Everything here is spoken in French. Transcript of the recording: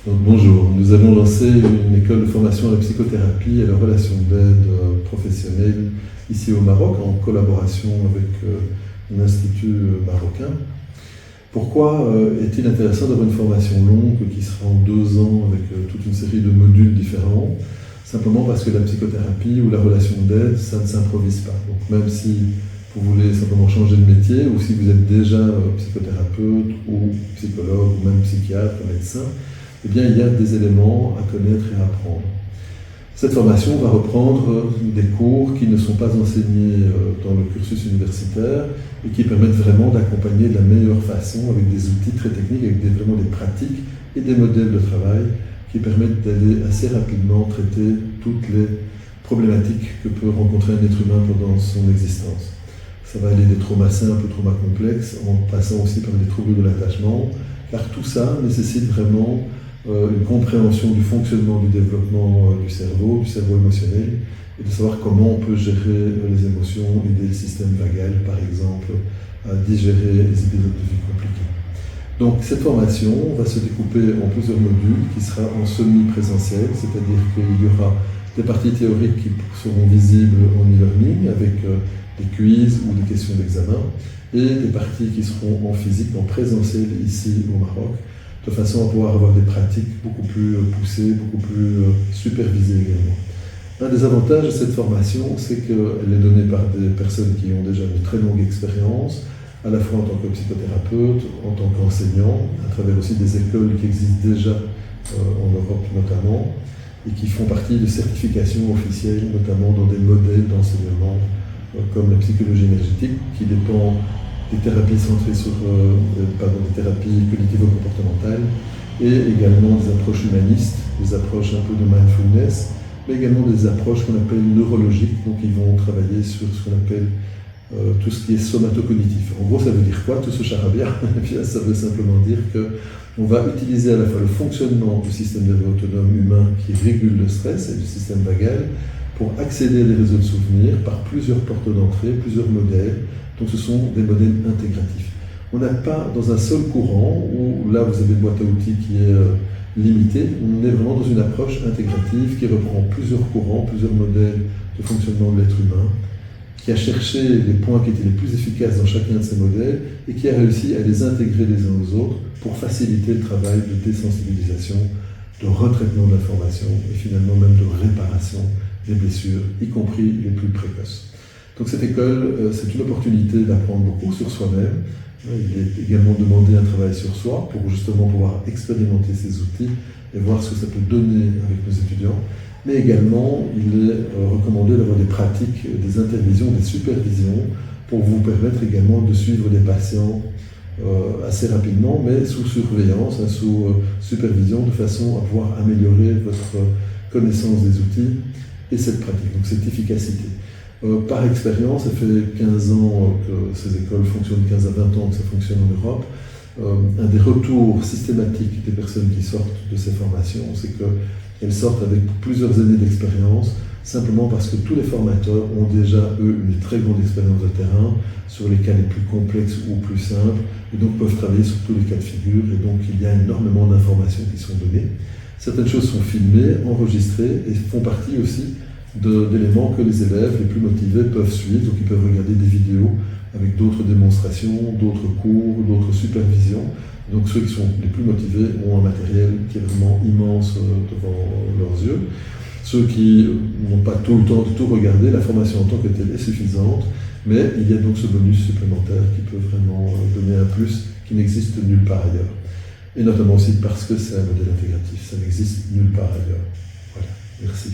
Donc, bonjour, nous allons lancer une école de formation à la psychothérapie et à la relation d'aide professionnelle ici au Maroc en collaboration avec un institut marocain. Pourquoi est-il intéressant d'avoir une formation longue qui sera en 2 ans avec toute une série de modules différents? Simplement parce que la psychothérapie ou la relation d'aide, ça ne s'improvise pas. Donc même si vous voulez simplement changer de métier ou si vous êtes déjà psychothérapeute ou psychologue ou même psychiatre, médecin, eh bien, il y a des éléments à connaître et à apprendre. Cette formation va reprendre des cours qui ne sont pas enseignés dans le cursus universitaire et qui permettent vraiment d'accompagner de la meilleure façon avec des outils très techniques, avec vraiment des pratiques et des modèles de travail qui permettent d'aller assez rapidement traiter toutes les problématiques que peut rencontrer un être humain pendant son existence. Ça va aller des traumas simples aux traumas complexes, en passant aussi par des troubles de l'attachement, car tout ça nécessite vraiment une compréhension du fonctionnement du développement du cerveau émotionnel, et de savoir comment on peut gérer les émotions, aider le système vagal, par exemple, à digérer les épisodes de vie compliqués. Donc cette formation va se découper en plusieurs modules qui sera en semi-présentiel, c'est-à-dire qu'il y aura des parties théoriques qui seront visibles en e-learning avec des quiz ou des questions d'examen, et des parties qui seront en physique, en présentiel ici au Maroc, de façon à pouvoir avoir des pratiques beaucoup plus poussées, beaucoup plus supervisées également. Un des avantages de cette formation, c'est qu'elle est donnée par des personnes qui ont déjà une très longue expérience, à la fois en tant que psychothérapeute, en tant qu'enseignant, à travers aussi des écoles qui existent déjà en Europe notamment, et qui font partie de certifications officielles, notamment dans des modèles d'enseignement comme la psychologie énergétique, qui dépend des thérapies centrées sur des thérapies cognitivo-comportementales, et également des approches humanistes, des approches un peu de mindfulness, mais également des approches qu'on appelle neurologiques, donc ils vont travailler sur ce qu'on appelle tout ce qui est somatocognitif. En gros, ça veut dire quoi, tout ce charabia? Ça veut simplement dire qu'on va utiliser à la fois le fonctionnement du système nerveux autonome humain qui régule le stress et du système vagal pour accéder à des réseaux de souvenirs par plusieurs portes d'entrée, plusieurs modèles. Donc ce sont des modèles intégratifs. On n'a pas dans un seul courant, où là vous avez une boîte à outils qui est limitée, on est vraiment dans une approche intégrative qui reprend plusieurs courants, plusieurs modèles de fonctionnement de l'être humain, qui a cherché les points qui étaient les plus efficaces dans chacun de ces modèles et qui a réussi à les intégrer les uns aux autres pour faciliter le travail de désensibilisation, de retraitement de l'information et finalement même de réparation des blessures, y compris les plus précoces. Donc cette école, c'est une opportunité d'apprendre beaucoup sur soi-même. Il est également demandé un travail sur soi pour justement pouvoir expérimenter ces outils et voir ce que ça peut donner avec nos étudiants. Mais également, il est recommandé d'avoir des pratiques, des intervisions, des supervisions pour vous permettre également de suivre des patients assez rapidement, mais sous surveillance, sous supervision, de façon à pouvoir améliorer votre connaissance des outils et cette pratique, donc cette efficacité. Par expérience, ça fait 15 ans que ces écoles fonctionnent, 15 à 20 ans que ça fonctionne en Europe. Un des retours systématiques des personnes qui sortent de ces formations, c'est qu'elles sortent avec plusieurs années d'expérience, simplement parce que tous les formateurs ont déjà, eux, une très grande expérience de terrain sur les cas les plus complexes ou plus simples, et donc peuvent travailler sur tous les cas de figure, et donc il y a énormément d'informations qui sont données. Certaines choses sont filmées, enregistrées, et font partie aussi d'éléments que les élèves les plus motivés peuvent suivre, donc ils peuvent regarder des vidéos avec d'autres démonstrations, d'autres cours, d'autres supervisions. Donc ceux qui sont les plus motivés ont un matériel qui est vraiment immense devant leurs yeux. Ceux qui n'ont pas tout le temps de tout regarder, la formation en tant que telle est suffisante, mais il y a donc ce bonus supplémentaire qui peut vraiment donner un plus qui n'existe nulle part ailleurs. Et notamment aussi parce que c'est un modèle intégratif, ça n'existe nulle part ailleurs. Voilà, merci.